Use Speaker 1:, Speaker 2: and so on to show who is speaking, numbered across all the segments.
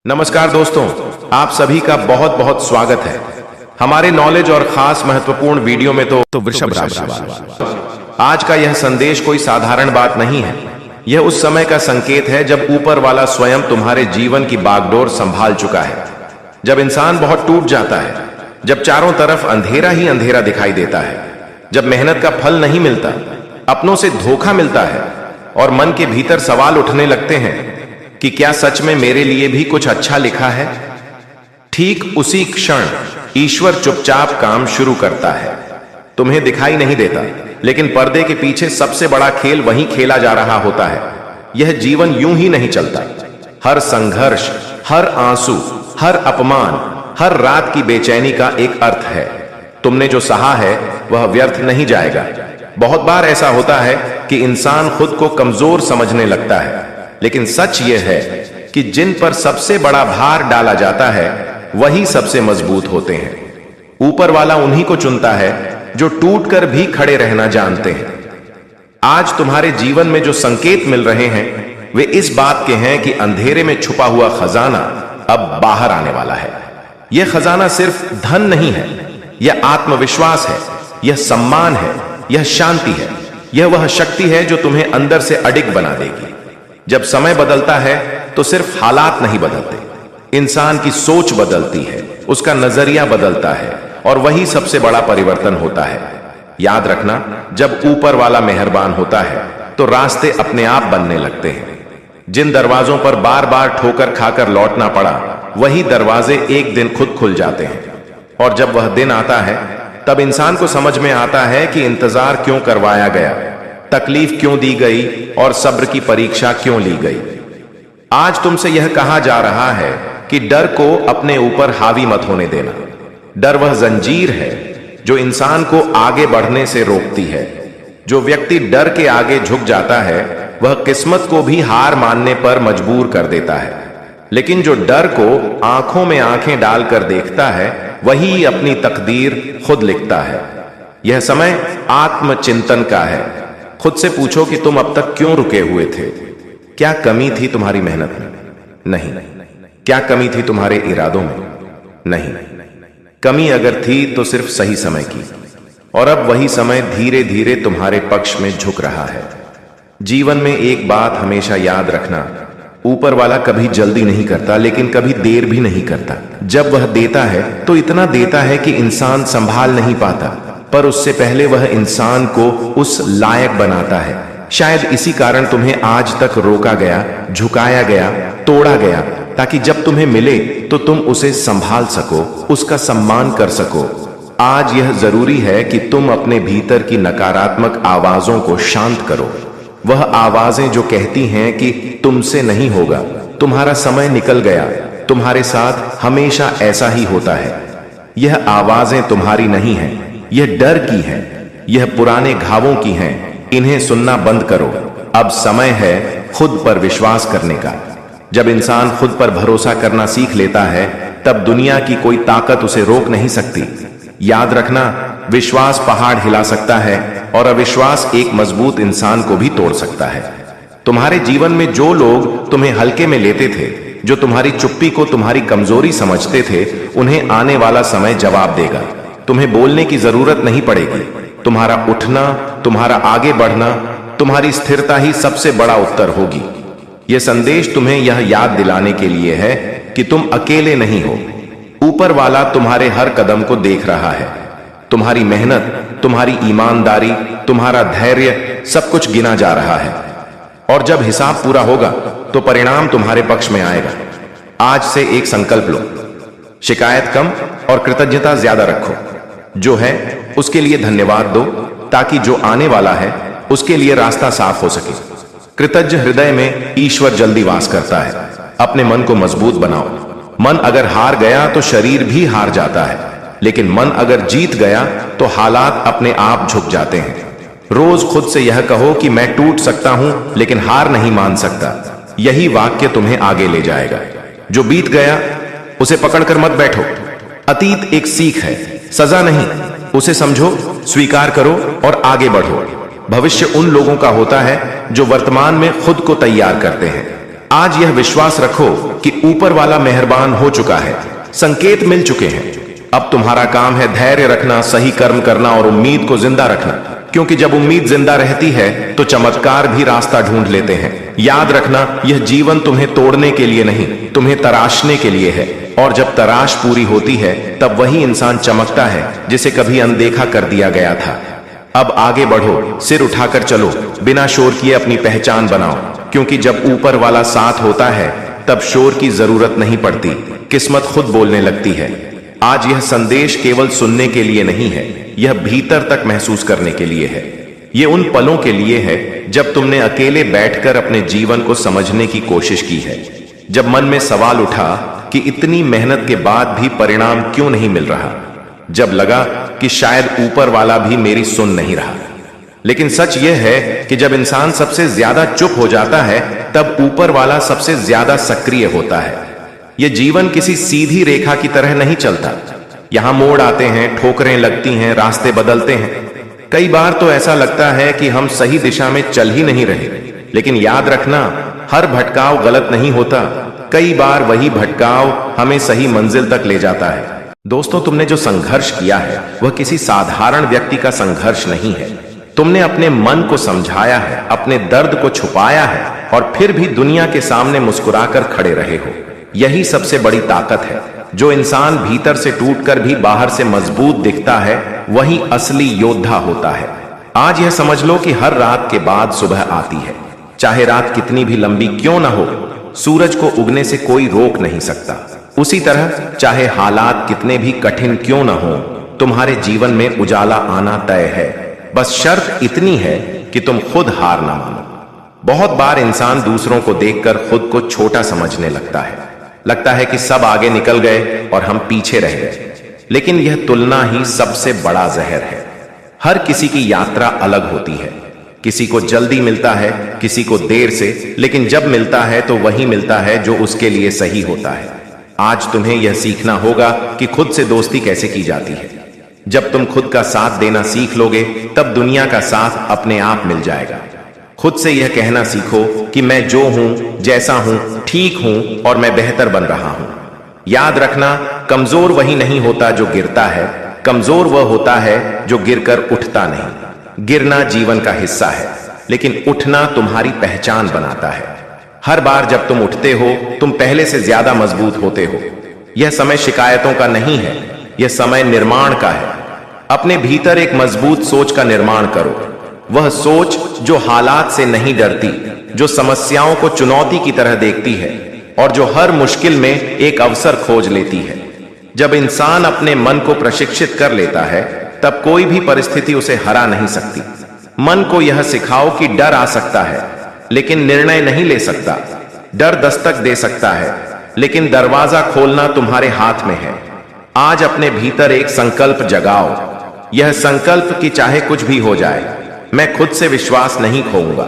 Speaker 1: नमस्कार दोस्तों, आप सभी का बहुत बहुत स्वागत है हमारे नॉलेज और खास महत्वपूर्ण वीडियो में। तो वृषभ राशि वाले, आज का यह संदेश कोई साधारण बात नहीं है। यह उस समय का संकेत है जब ऊपर वाला स्वयं तुम्हारे जीवन की बागडोर संभाल चुका है, जब इंसान बहुत टूट जाता है, जब चारों तरफ अंधेरा ही अंधेरा दिखाई देता है, जब मेहनत का फल नहीं मिलता, अपनों से धोखा मिलता है और मन के भीतर सवाल उठने लगते हैं कि क्या सच में मेरे लिए भी कुछ अच्छा लिखा है। ठीक उसी क्षण ईश्वर चुपचाप काम शुरू करता है। तुम्हें दिखाई नहीं देता, लेकिन पर्दे के पीछे सबसे बड़ा खेल वहीं खेला जा रहा होता है। यह जीवन यूं ही नहीं चलता। हर संघर्ष, हर आंसू, हर अपमान, हर रात की बेचैनी का एक अर्थ है। तुमने जो सहा है वह व्यर्थ नहीं जाएगा। बहुत बार ऐसा होता है कि इंसान खुद को कमजोर समझने लगता है, लेकिन सच यह है कि जिन पर सबसे बड़ा भार डाला जाता है वही सबसे मजबूत होते हैं। ऊपर वाला उन्हीं को चुनता है जो टूटकर भी खड़े रहना जानते हैं। आज तुम्हारे जीवन में जो संकेत मिल रहे हैं वे इस बात के हैं कि अंधेरे में छुपा हुआ खजाना अब बाहर आने वाला है। यह खजाना सिर्फ धन नहीं है, यह आत्मविश्वास है, यह सम्मान है, यह शांति है, यह वह शक्ति है जो तुम्हें अंदर से अडिग बना देगी। जब समय बदलता है तो सिर्फ हालात नहीं बदलते, इंसान की सोच बदलती है, उसका नजरिया बदलता है और वही सबसे बड़ा परिवर्तन होता है। याद रखना, जब ऊपर वाला मेहरबान होता है तो रास्ते अपने आप बनने लगते हैं। जिन दरवाजों पर बार बार ठोकर खाकर लौटना पड़ा वही दरवाजे एक दिन खुद खुल जाते हैं। और जब वह दिन आता है तब इंसान को समझ में आता है कि इंतजार क्यों करवाया गया, तकलीफ क्यों दी गई और सब्र की परीक्षा क्यों ली गई। आज तुमसे यह कहा जा रहा है कि डर को अपने ऊपर हावी मत होने देना। डर वह जंजीर है जो इंसान को आगे बढ़ने से रोकती है। जो व्यक्ति डर के आगे झुक जाता है वह किस्मत को भी हार मानने पर मजबूर कर देता है, लेकिन जो डर को आंखों में आंखें डालकर देखता है वही अपनी तकदीर खुद लिखता है। यह समय आत्मचिंतन का है। खुद से पूछो कि तुम अब तक क्यों रुके हुए थे। क्या कमी थी तुम्हारी मेहनत में? नहीं। क्या कमी थी तुम्हारे इरादों में? नहीं। कमी अगर थी तो सिर्फ सही समय की, और अब वही समय धीरे धीरे तुम्हारे पक्ष में झुक रहा है। जीवन में एक बात हमेशा याद रखना, ऊपर वाला कभी जल्दी नहीं करता, लेकिन कभी देर भी नहीं करता। जब वह देता है तो इतना देता है कि इंसान संभाल नहीं पाता, पर उससे पहले वह इंसान को उस लायक बनाता है। शायद इसी कारण तुम्हें आज तक रोका गया, झुकाया गया, तोड़ा गया, ताकि जब तुम्हें मिले तो तुम उसे संभाल सको, उसका सम्मान कर सको। आज यह जरूरी है कि तुम अपने भीतर की नकारात्मक आवाजों को शांत करो। वह आवाजें जो कहती हैं कि तुमसे नहीं होगा, तुम्हारा समय निकल गया, तुम्हारे साथ हमेशा ऐसा ही होता है। यह आवाजें तुम्हारी नहीं हैं, यह डर की है, यह पुराने घावों की हैं। इन्हें सुनना बंद करो। अब समय है खुद पर विश्वास करने का। जब इंसान खुद पर भरोसा करना सीख लेता है तब दुनिया की कोई ताकत उसे रोक नहीं सकती। याद रखना, विश्वास पहाड़ हिला सकता है और अविश्वास एक मजबूत इंसान को भी तोड़ सकता है। तुम्हारे जीवन में जो लोग तुम्हें हल्के में लेते थे, जो तुम्हारी चुप्पी को तुम्हारी कमजोरी समझते थे, उन्हें आने वाला समय जवाब देगा। तुम्हें बोलने की जरूरत नहीं पड़ेगी। तुम्हारा उठना, तुम्हारा आगे बढ़ना, तुम्हारी स्थिरता ही सबसे बड़ा उत्तर होगी। यह संदेश तुम्हें यह याद दिलाने के लिए है कि तुम अकेले नहीं हो। ऊपर वाला तुम्हारे हर कदम को देख रहा है। तुम्हारी मेहनत, तुम्हारी ईमानदारी, तुम्हारा धैर्य, सब कुछ गिना जा रहा है। और जब हिसाब पूरा होगा तो परिणाम तुम्हारे पक्ष में आएगा। आज से एक संकल्प लो, शिकायत कम और कृतज्ञता ज्यादा रखो। जो है उसके लिए धन्यवाद दो, ताकि जो आने वाला है उसके लिए रास्ता साफ हो सके। कृतज्ञ हृदय में ईश्वर जल्दी वास करता है। अपने मन को मजबूत बनाओ। मन अगर हार गया तो शरीर भी हार जाता है, लेकिन मन अगर जीत गया तो हालात अपने आप झुक जाते हैं। रोज खुद से यह कहो कि मैं टूट सकता हूं लेकिन हार नहीं मान सकता। यही वाक्य तुम्हें आगे ले जाएगा। जो बीत गया उसे पकड़कर मत बैठो। अतीत एक सीख है, सजा नहीं। उसे समझो, स्वीकार करो और आगे बढ़ो। भविष्य उन लोगों का होता है जो वर्तमान में खुद को तैयार करते हैं। आज यह विश्वास रखो कि ऊपर वाला मेहरबान हो चुका है, संकेत मिल चुके हैं। अब तुम्हारा काम है धैर्य रखना, सही कर्म करना और उम्मीद को जिंदा रखना, क्योंकि जब उम्मीद जिंदा रहती है तो चमत्कार भी रास्ता ढूंढ लेते हैं। याद रखना, यह जीवन तुम्हें तोड़ने के लिए नहीं, तुम्हें तराशने के लिए है। और जब तराश पूरी होती है तब वही इंसान चमकता है जिसे कभी अनदेखा कर दिया गया था। अब आगे बढ़ो, सिर उठाकर चलो, बिना शोर किए अपनी पहचान बनाओ, क्योंकि जब ऊपर वाला साथ होता है तब शोर की जरूरत नहीं पड़ती, किस्मत खुद बोलने लगती है। आज यह संदेश केवल सुनने के लिए नहीं है, यह भीतर तक महसूस करने के लिए है। यह उन पलों के लिए है जब तुमने अकेले बैठकर अपने जीवन को समझने की कोशिश की है, जब मन में सवाल उठा कि इतनी मेहनत के बाद भी परिणाम क्यों नहीं मिल रहा, जब लगा कि शायद ऊपर वाला भी मेरी सुन नहीं रहा। लेकिन सच यह है कि जब इंसान सबसे ज्यादा चुप हो जाता है तब ऊपर वाला सबसे ज्यादा सक्रिय होता है। यह जीवन किसी सीधी रेखा की तरह नहीं चलता, यहां मोड़ आते हैं, ठोकरें लगती हैं, रास्ते बदलते हैं। कई बार तो ऐसा लगता है कि हम सही दिशा में चल ही नहीं रहे। लेकिन याद रखना, हर भटकाव गलत नहीं होता, कई बार वही भटकाव हमें सही मंजिल तक ले जाता है। दोस्तों, तुमने जो संघर्ष किया है वह किसी साधारण व्यक्ति का संघर्ष नहीं है। तुमने अपने मन को समझाया है, अपने दर्द को छुपाया है और फिर भी दुनिया के सामने मुस्कुराकर खड़े रहे हो। यही सबसे बड़ी ताकत है। जो इंसान भीतर से टूटकर भी बाहर से मजबूत दिखता है वही असली योद्धा होता है। आज यह समझ लो कि हर रात के बाद सुबह आती है, चाहे रात कितनी भी लंबी क्यों ना हो। सूरज को उगने से कोई रोक नहीं सकता। उसी तरह चाहे हालात कितने भी कठिन क्यों ना हो, तुम्हारे जीवन में उजाला आना तय है। बस शर्त इतनी है कि तुम खुद हार ना मानो। बहुत बार इंसान दूसरों को देखकर खुद को छोटा समझने लगता है कि सब आगे निकल गए और हम पीछे रह गए। लेकिन यह तुलना ही सबसे बड़ा जहर है। हर किसी की यात्रा अलग होती है, किसी को जल्दी मिलता है, किसी को देर से, लेकिन जब मिलता है तो वही मिलता है जो उसके लिए सही होता है। आज तुम्हें यह सीखना होगा कि खुद से दोस्ती कैसे की जाती है। जब तुम खुद का साथ देना सीख लोगे तब दुनिया का साथ अपने आप मिल जाएगा। खुद से यह कहना सीखो कि मैं जो हूं, जैसा हूं, ठीक हूं और मैं बेहतर बन रहा हूं। याद रखना, कमजोर वही नहीं होता जो गिरता है, कमजोर वह होता है जो गिरकर उठता नहीं। गिरना जीवन का हिस्सा है, लेकिन उठना तुम्हारी पहचान बनाता है। हर बार जब तुम उठते हो तुम पहले से ज्यादा मजबूत होते हो। यह समय शिकायतों का नहीं है, यह समय निर्माण का है। अपने भीतर एक मजबूत सोच का निर्माण करो, वह सोच जो हालात से नहीं डरती, जो समस्याओं को चुनौती की तरह देखती है और जो हर मुश्किल में एक अवसर खोज लेती है। जब इंसान अपने मन को प्रशिक्षित कर लेता है तब कोई भी परिस्थिति उसे हरा नहीं सकती। मन को यह सिखाओ कि डर आ सकता है लेकिन निर्णय नहीं ले सकता। डर दस्तक दे सकता है लेकिन दरवाजा खोलना तुम्हारे हाथ में है। आज अपने भीतर एक संकल्प जगाओ, यह संकल्प कि चाहे कुछ भी हो जाए मैं खुद से विश्वास नहीं खोऊंगा,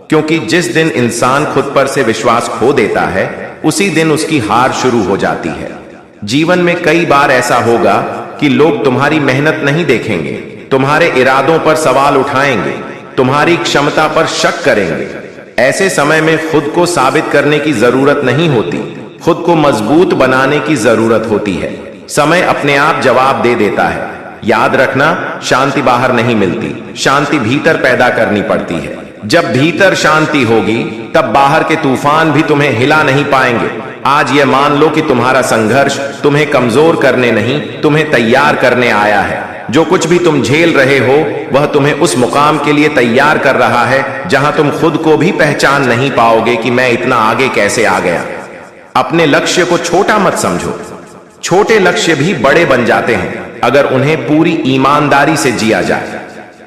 Speaker 1: क्योंकि जिस दिन इंसान खुद पर से विश्वास खो देता है उसी दिन उसकी हार शुरू हो जाती है। जीवन में कई बार ऐसा होगा कि लोग तुम्हारी मेहनत नहीं देखेंगे, तुम्हारे इरादों पर सवाल उठाएंगे, तुम्हारी क्षमता पर शक करेंगे। ऐसे समय में खुद को साबित करने की जरूरत नहीं होती, खुद को मजबूत बनाने की जरूरत होती है। समय अपने आप जवाब दे देता है। याद रखना, शांति बाहर नहीं मिलती, शांति भीतर पैदा करनी पड़ती है। जब भीतर शांति होगी तब बाहर के तूफान भी तुम्हें हिला नहीं पाएंगे। आज यह मान लो कि तुम्हारा संघर्ष तुम्हें कमजोर करने नहीं, तुम्हें तैयार करने आया है। जो कुछ भी तुम झेल रहे हो वह तुम्हें उस मुकाम के लिए तैयार कर रहा है जहां तुम खुद को भी पहचान नहीं पाओगे कि मैं इतना आगे कैसे आ गया। अपने लक्ष्य को छोटा मत समझो, छोटे लक्ष्य भी बड़े बन जाते हैं अगर उन्हें पूरी ईमानदारी से जिया जाए।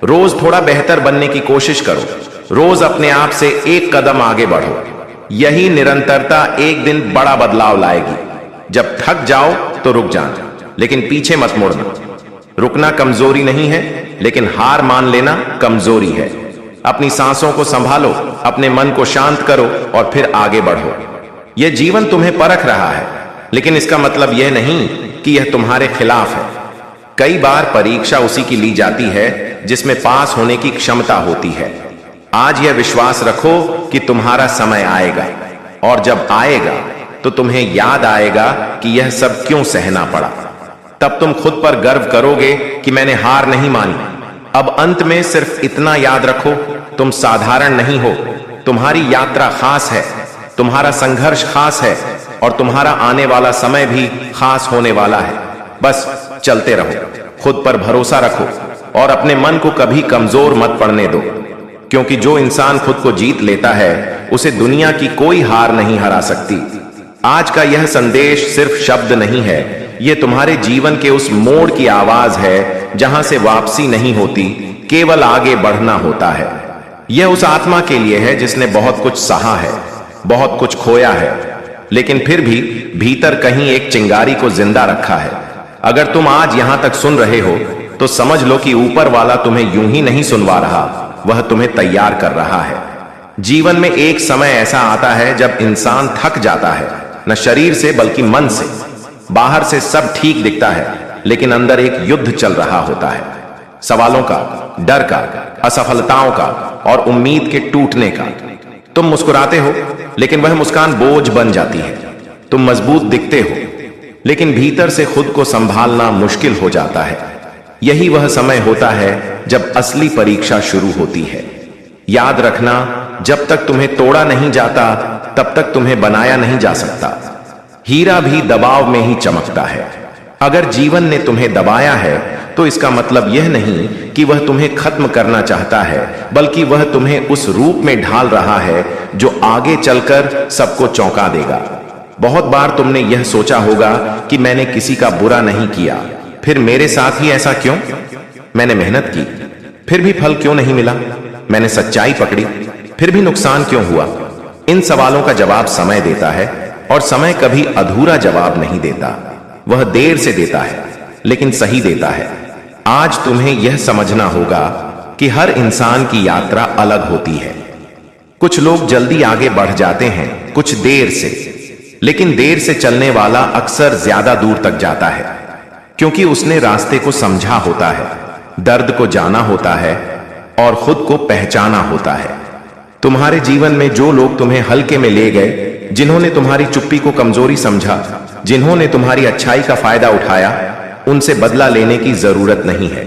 Speaker 1: रोज थोड़ा बेहतर बनने की कोशिश करो, रोज अपने आप से एक कदम आगे बढ़ो। यही निरंतरता एक दिन बड़ा बदलाव लाएगी। जब थक जाओ तो रुक जाना, लेकिन पीछे मत मुड़ना। रुकना कमजोरी नहीं है, लेकिन हार मान लेना कमजोरी है। अपनी सांसों को संभालो, अपने मन को शांत करो और फिर आगे बढ़ो। यह जीवन तुम्हें परख रहा है, लेकिन इसका मतलब यह नहीं कि यह तुम्हारे खिलाफ है। कई बार परीक्षा उसी की ली जाती है जिसमें पास होने की क्षमता होती है। आज यह विश्वास रखो कि तुम्हारा समय आएगा। और जब आएगा तो तुम्हें याद आएगा कि यह सब क्यों सहना पड़ा। तब तुम खुद पर गर्व करोगे कि मैंने हार नहीं मानी। अब अंत में सिर्फ इतना याद रखो, तुम साधारण नहीं हो, तुम्हारी यात्रा खास है, तुम्हारा संघर्ष खास है और तुम्हारा आने वाला समय भी खास होने वाला है। बस चलते रहो, खुद पर भरोसा रखो और अपने मन को कभी कमजोर मत पड़ने दो, क्योंकि जो इंसान खुद को जीत लेता है उसे दुनिया की कोई हार नहीं हरा सकती। आज का यह संदेश सिर्फ शब्द नहीं है, यह तुम्हारे जीवन के उस मोड़ की आवाज है जहां से वापसी नहीं होती, केवल आगे बढ़ना होता है। यह उस आत्मा के लिए है जिसने बहुत कुछ सहा है, बहुत कुछ खोया है, लेकिन फिर भी भीतर कहीं एक चिंगारी को जिंदा रखा है। अगर तुम आज यहां तक सुन रहे हो तो समझ लो कि ऊपर वाला तुम्हें यूं ही नहीं सुनवा रहा, वह तुम्हें तैयार कर रहा है। जीवन में एक समय ऐसा आता है जब इंसान थक जाता है, न शरीर से बल्कि मन से। बाहर से सब ठीक दिखता है, लेकिन अंदर एक युद्ध चल रहा होता है, सवालों का, डर का, असफलताओं का और उम्मीद के टूटने का। तुम मुस्कुराते हो, लेकिन वह मुस्कान बोझ बन जाती है। तुम मजबूत दिखते हो, लेकिन भीतर से खुद को संभालना मुश्किल हो जाता है। यही वह समय होता है जब असली परीक्षा शुरू होती है। याद रखना, जब तक तुम्हें तोड़ा नहीं जाता तब तक तुम्हें बनाया नहीं जा सकता। हीरा भी दबाव में ही चमकता है। अगर जीवन ने तुम्हें दबाया है तो इसका मतलब यह नहीं कि वह तुम्हें खत्म करना चाहता है, बल्कि वह तुम्हें उस रूप में ढाल रहा है जो आगे चलकर सबको चौंका देगा। बहुत बार तुमने यह सोचा होगा कि मैंने किसी का बुरा नहीं किया, फिर मेरे साथ ही ऐसा क्यों? मैंने मेहनत की, फिर भी फल क्यों नहीं मिला? मैंने सच्चाई पकड़ी, फिर भी नुकसान क्यों हुआ? इन सवालों का जवाब समय देता है, और समय कभी अधूरा जवाब नहीं देता। वह देर से देता है, लेकिन सही देता है। आज तुम्हें यह समझना होगा कि हर इंसान की यात्रा अलग होती है। कुछ लोग जल्दी आगे बढ़ जाते हैं, कुछ देर से, लेकिन देर से चलने वाला अक्सर ज्यादा दूर तक जाता है, क्योंकि उसने रास्ते को समझा होता है, दर्द को जाना होता है और खुद को पहचाना होता है। तुम्हारे जीवन में जो लोग तुम्हें हल्के में ले गए, जिन्होंने तुम्हारी चुप्पी को कमजोरी समझा, जिन्होंने तुम्हारी अच्छाई का फायदा उठाया, उनसे बदला लेने की जरूरत नहीं है।